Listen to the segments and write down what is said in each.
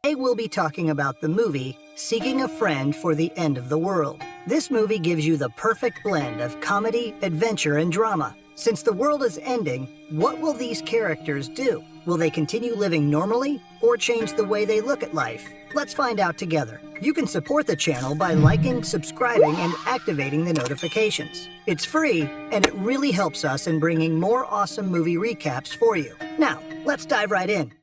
Today we'll be talking about the movie Seeking a Friend for the End of the World. This movie gives you the perfect blend of comedy, adventure, and drama. Since the world is ending, what will these characters do? Will they continue living normally or change the way they look at life? Let's find out together. You can support the channel by liking, subscribing, and activating the notifications. It's free, and it really helps us in bringing more awesome movie recaps for you. Now, let's dive right in.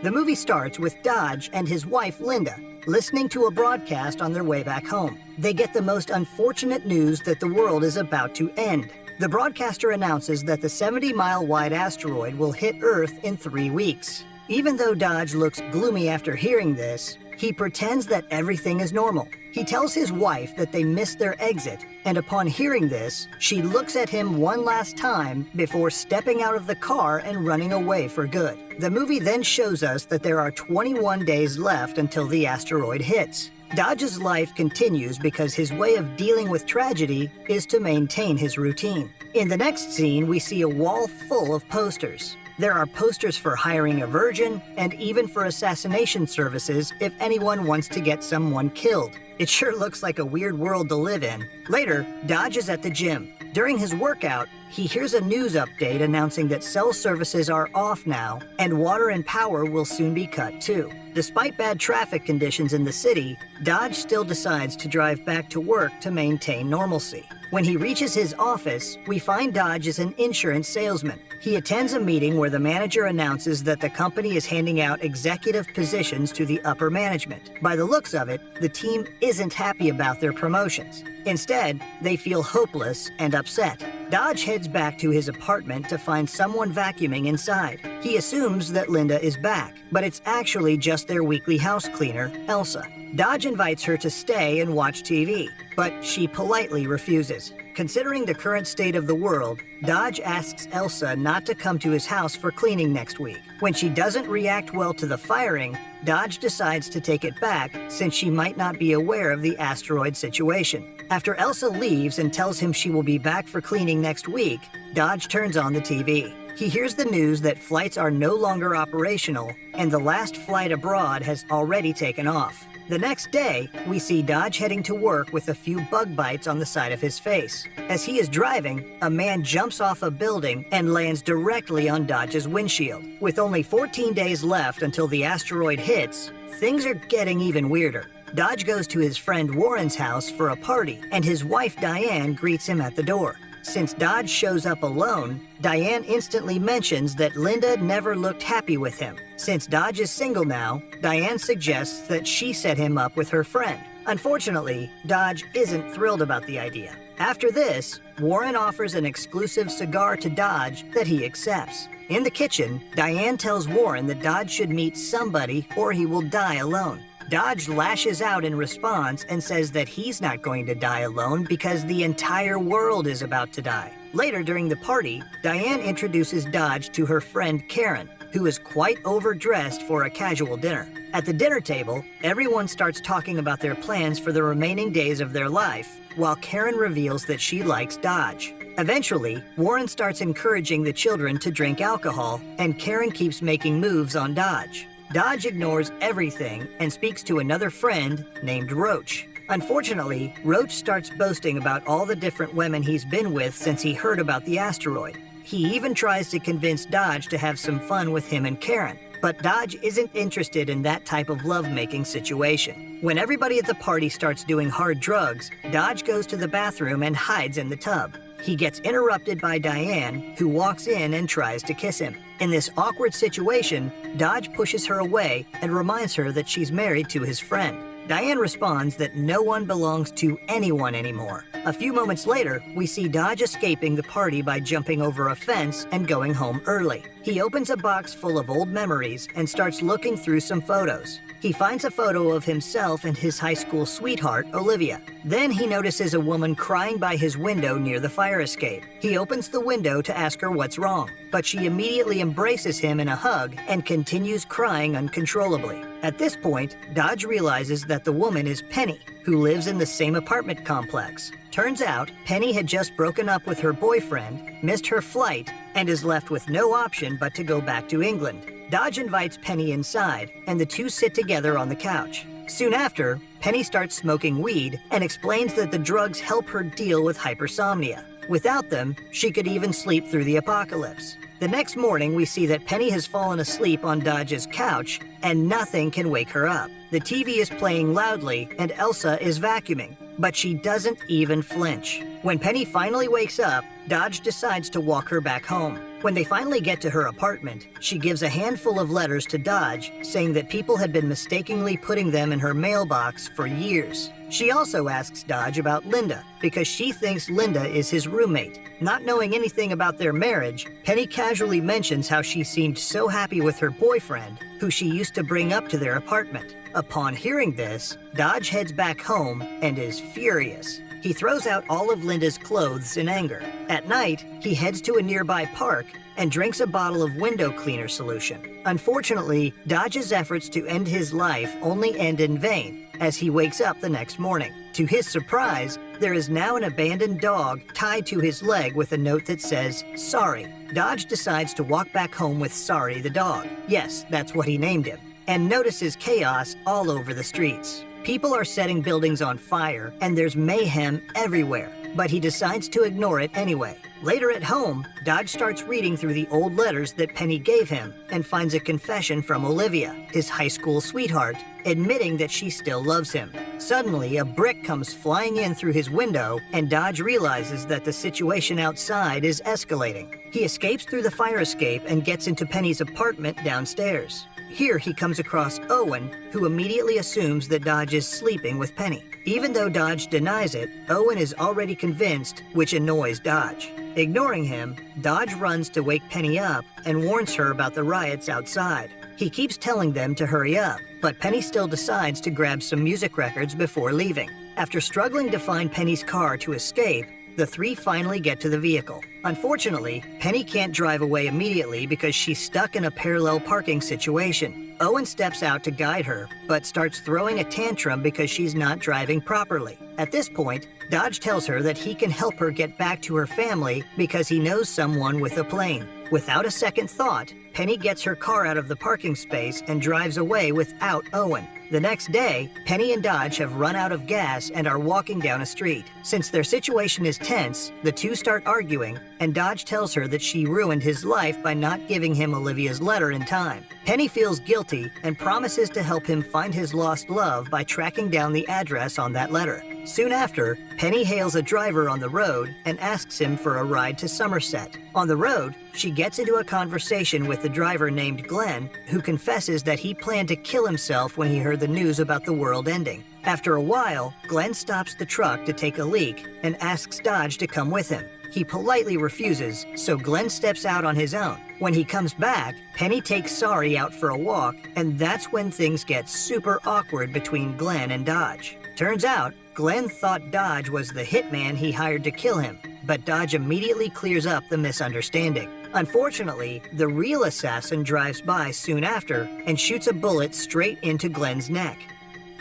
The movie starts with Dodge and his wife, Linda, listening to a broadcast on their way back home. They get the most unfortunate news that the world is about to end. The broadcaster announces that the 70-mile-wide asteroid will hit Earth in 3 weeks. Even though Dodge looks gloomy after hearing this, he pretends that everything is normal. He tells his wife that they missed their exit, and upon hearing this, she looks at him one last time before stepping out of the car and running away for good. The movie then shows us that there are 21 days left until the asteroid hits. Dodge's life continues because his way of dealing with tragedy is to maintain his routine. In the next scene, we see a wall full of posters. There are posters for hiring a virgin and even for assassination services if anyone wants to get someone killed. It sure looks like a weird world to live in. Later, Dodge is at the gym. During his workout, he hears a news update announcing that cell services are off now and water and power will soon be cut too. Despite bad traffic conditions in the city, Dodge still decides to drive back to work to maintain normalcy. When he reaches his office, we find Dodge is an insurance salesman. He attends a meeting where the manager announces that the company is handing out executive positions to the upper management. By the looks of it, the team isn't happy about their promotions. Instead, they feel hopeless and upset. Dodge heads back to his apartment to find someone vacuuming inside. He assumes that Linda is back, but it's actually just their weekly house cleaner, Elsa. Dodge invites her to stay and watch TV, but she politely refuses. Considering the current state of the world, Dodge asks Elsa not to come to his house for cleaning next week. When she doesn't react well to the firing, Dodge decides to take it back since she might not be aware of the asteroid situation. After Elsa leaves and tells him she will be back for cleaning next week, Dodge turns on the TV. He hears the news that flights are no longer operational and the last flight abroad has already taken off. The next day, we see Dodge heading to work with a few bug bites on the side of his face. As he is driving, a man jumps off a building and lands directly on Dodge's windshield. With only 14 days left until the asteroid hits, things are getting even weirder. Dodge goes to his friend Warren's house for a party, and his wife Diane greets him at the door. Since Dodge shows up alone, Diane instantly mentions that Linda never looked happy with him. Since Dodge is single now, Diane suggests that she set him up with her friend. Unfortunately, Dodge isn't thrilled about the idea. After this, Warren offers an exclusive cigar to Dodge that he accepts. In the kitchen, Diane tells Warren that Dodge should meet somebody or he will die alone. Dodge lashes out in response and says that he's not going to die alone because the entire world is about to die. Later during the party, Diane introduces Dodge to her friend Karen, who is quite overdressed for a casual dinner. At the dinner table, everyone starts talking about their plans for the remaining days of their life, while Karen reveals that she likes Dodge. Eventually, Warren starts encouraging the children to drink alcohol, and Karen keeps making moves on Dodge. Dodge ignores everything and speaks to another friend named Roach. Unfortunately, Roach starts boasting about all the different women he's been with since he heard about the asteroid. He even tries to convince Dodge to have some fun with him and Karen, but Dodge isn't interested in that type of lovemaking situation. When everybody at the party starts doing hard drugs, Dodge goes to the bathroom and hides in the tub. He gets interrupted by Diane, who walks in and tries to kiss him. In this awkward situation, Dodge pushes her away and reminds her that she's married to his friend. Diane responds that no one belongs to anyone anymore. A few moments later, we see Dodge escaping the party by jumping over a fence and going home early. He opens a box full of old memories and starts looking through some photos. He finds a photo of himself and his high school sweetheart, Olivia. Then he notices a woman crying by his window near the fire escape. He opens the window to ask her what's wrong, but she immediately embraces him in a hug and continues crying uncontrollably. At this point, Dodge realizes that the woman is Penny, who lives in the same apartment complex. Turns out, Penny had just broken up with her boyfriend, missed her flight, and is left with no option but to go back to England. Dodge invites Penny inside, and the two sit together on the couch. Soon after, Penny starts smoking weed and explains that the drugs help her deal with hypersomnia. Without them, she could even sleep through the apocalypse. The next morning, we see that Penny has fallen asleep on Dodge's couch, and nothing can wake her up. The TV is playing loudly, and Elsa is vacuuming, but she doesn't even flinch. When Penny finally wakes up, Dodge decides to walk her back home. When they finally get to her apartment, she gives a handful of letters to Dodge, saying that people had been mistakenly putting them in her mailbox for years. She also asks Dodge about Linda, because she thinks Linda is his roommate. Not knowing anything about their marriage, Penny casually mentions how she seemed so happy with her boyfriend, who she used to bring up to their apartment. Upon hearing this, Dodge heads back home and is furious. He throws out all of Linda's clothes in anger. At night, he heads to a nearby park and drinks a bottle of window cleaner solution. Unfortunately, Dodge's efforts to end his life only end in vain as he wakes up the next morning. To his surprise, there is now an abandoned dog tied to his leg with a note that says, "Sorry." Dodge decides to walk back home with Sorry the dog. Yes, that's what he named him. And notices chaos all over the streets. People are setting buildings on fire, and there's mayhem everywhere, but he decides to ignore it anyway. Later at home, Dodge starts reading through the old letters that Penny gave him and finds a confession from Olivia, his high school sweetheart, admitting that she still loves him. Suddenly, a brick comes flying in through his window, and Dodge realizes that the situation outside is escalating. He escapes through the fire escape and gets into Penny's apartment downstairs. Here he comes across Owen, who immediately assumes that Dodge is sleeping with Penny. Even though Dodge denies it, Owen is already convinced, which annoys Dodge. Ignoring him, Dodge runs to wake Penny up and warns her about the riots outside. He keeps telling them to hurry up, but Penny still decides to grab some music records before leaving. After struggling to find Penny's car to escape, the three finally get to the vehicle. Unfortunately, Penny can't drive away immediately because she's stuck in a parallel parking situation. Owen steps out to guide her, but starts throwing a tantrum because she's not driving properly. At this point, Dodge tells her that he can help her get back to her family because he knows someone with a plane. Without a second thought, Penny gets her car out of the parking space and drives away without Owen. The next day, Penny and Dodge have run out of gas and are walking down a street. Since their situation is tense, the two start arguing, and Dodge tells her that she ruined his life by not giving him Olivia's letter in time. Penny feels guilty and promises to help him find his lost love by tracking down the address on that letter. Soon after, Penny hails a driver on the road and asks him for a ride to Somerset. On the road, she gets into a conversation with the driver named Glenn, who confesses that he planned to kill himself when he heard the news about the world ending. After a while, Glenn stops the truck to take a leak and asks Dodge to come with him. He politely refuses, so Glenn steps out on his own. When he comes back, Penny takes Sorry out for a walk, and that's when things get super awkward between Glenn and Dodge. Turns out, Glenn thought Dodge was the hitman he hired to kill him, but Dodge immediately clears up the misunderstanding. Unfortunately, the real assassin drives by soon after and shoots a bullet straight into Glenn's neck.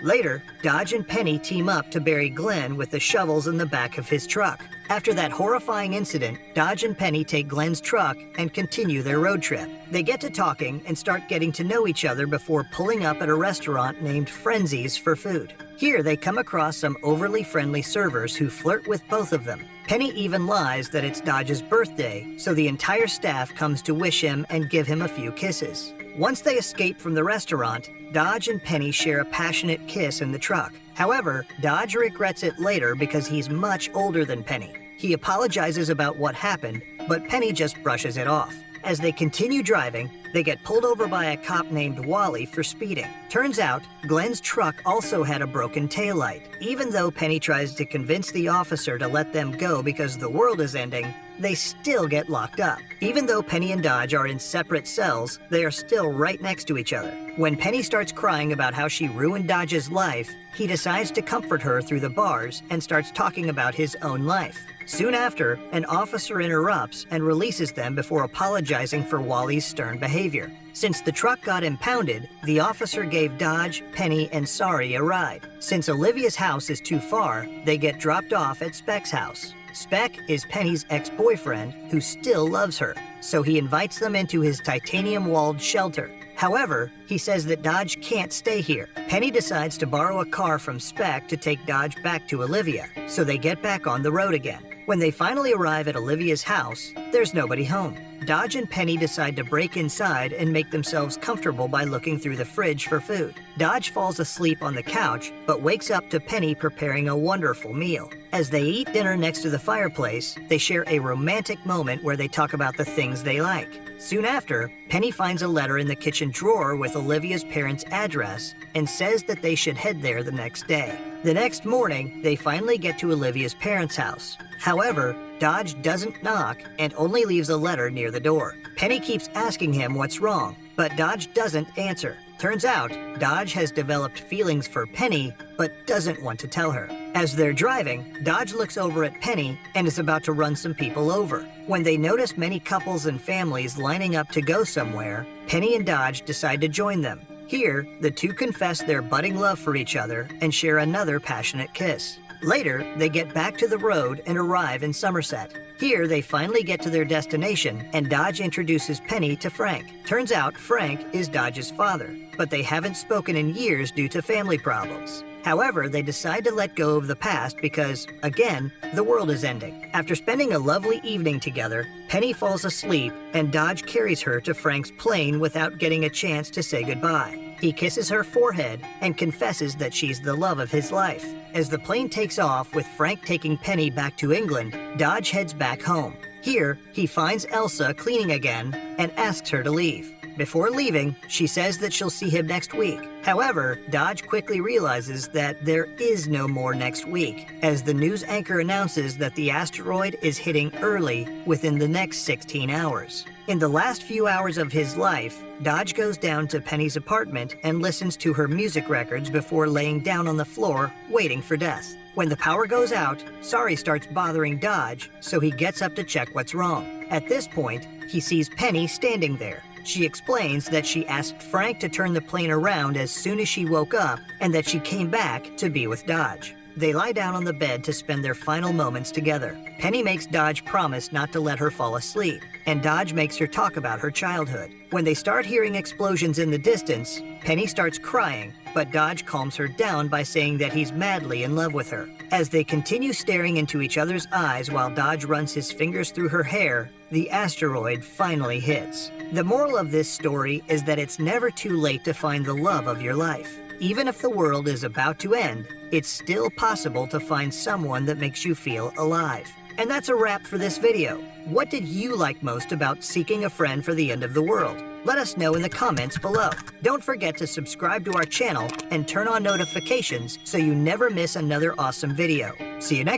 Later, Dodge and Penny team up to bury Glenn with the shovels in the back of his truck. After that horrifying incident, Dodge and Penny take Glenn's truck and continue their road trip. They get to talking and start getting to know each other before pulling up at a restaurant named Frenzy's for food. Here, they come across some overly friendly servers who flirt with both of them. Penny even lies that it's Dodge's birthday, so the entire staff comes to wish him and give him a few kisses. Once they escape from the restaurant, Dodge and Penny share a passionate kiss in the truck. However, Dodge regrets it later because he's much older than Penny. He apologizes about what happened, but Penny just brushes it off. As they continue driving, they get pulled over by a cop named Wally for speeding. Turns out, Glenn's truck also had a broken taillight. Even though Penny tries to convince the officer to let them go because the world is ending, they still get locked up. Even though Penny and Dodge are in separate cells, they are still right next to each other. When Penny starts crying about how she ruined Dodge's life, he decides to comfort her through the bars and starts talking about his own life. Soon after, an officer interrupts and releases them before apologizing for Wally's stern behavior. Since the truck got impounded, the officer gave Dodge, Penny, and Sari a ride. Since Olivia's house is too far, they get dropped off at Speck's house. Speck is Penny's ex-boyfriend who still loves her, so he invites them into his titanium-walled shelter. However, he says that Dodge can't stay here. Penny decides to borrow a car from Speck to take Dodge back to Olivia, so they get back on the road again. When they finally arrive at Olivia's house, there's nobody home. Dodge and Penny decide to break inside and make themselves comfortable by looking through the fridge for food. Dodge falls asleep on the couch, but wakes up to Penny preparing a wonderful meal. As they eat dinner next to the fireplace, they share a romantic moment where they talk about the things they like. Soon after, Penny finds a letter in the kitchen drawer with Olivia's parents' address and says that they should head there the next day. The next morning, they finally get to Olivia's parents' house. However, Dodge doesn't knock and only leaves a letter near the door. Penny keeps asking him what's wrong, but Dodge doesn't answer. Turns out, Dodge has developed feelings for Penny, but doesn't want to tell her. As they're driving, Dodge looks over at Penny and is about to run some people over. When they notice many couples and families lining up to go somewhere, Penny and Dodge decide to join them. Here, the two confess their budding love for each other and share another passionate kiss. Later, they get back to the road and arrive in Somerset. Here, they finally get to their destination, and Dodge introduces Penny to Frank. Turns out Frank is Dodge's father, but they haven't spoken in years due to family problems. However, they decide to let go of the past because, again, the world is ending. After spending a lovely evening together, Penny falls asleep and Dodge carries her to Frank's plane without getting a chance to say goodbye. He kisses her forehead and confesses that she's the love of his life. As the plane takes off with Frank taking Penny back to England, Dodge heads back home. Here, he finds Elsa cleaning again and asks her to leave. Before leaving, she says that she'll see him next week. However, Dodge quickly realizes that there is no more next week, as the news anchor announces that the asteroid is hitting early within the next 16 hours. In the last few hours of his life, Dodge goes down to Penny's apartment and listens to her music records before laying down on the floor, waiting for death. When the power goes out, Sari starts bothering Dodge, so he gets up to check what's wrong. At this point, he sees Penny standing there. She explains that she asked Frank to turn the plane around as soon as she woke up and that she came back to be with Dodge. They lie down on the bed to spend their final moments together. Penny makes Dodge promise not to let her fall asleep, and Dodge makes her talk about her childhood. When they start hearing explosions in the distance, Penny starts crying, but Dodge calms her down by saying that he's madly in love with her. As they continue staring into each other's eyes while Dodge runs his fingers through her hair, the asteroid finally hits. The moral of this story is that it's never too late to find the love of your life. Even if the world is about to end, it's still possible to find someone that makes you feel alive. And that's a wrap for this video. What did you like most about seeking a friend for the end of the world? Let us know in the comments below. Don't forget to subscribe to our channel and turn on notifications so you never miss another awesome video. See you next time.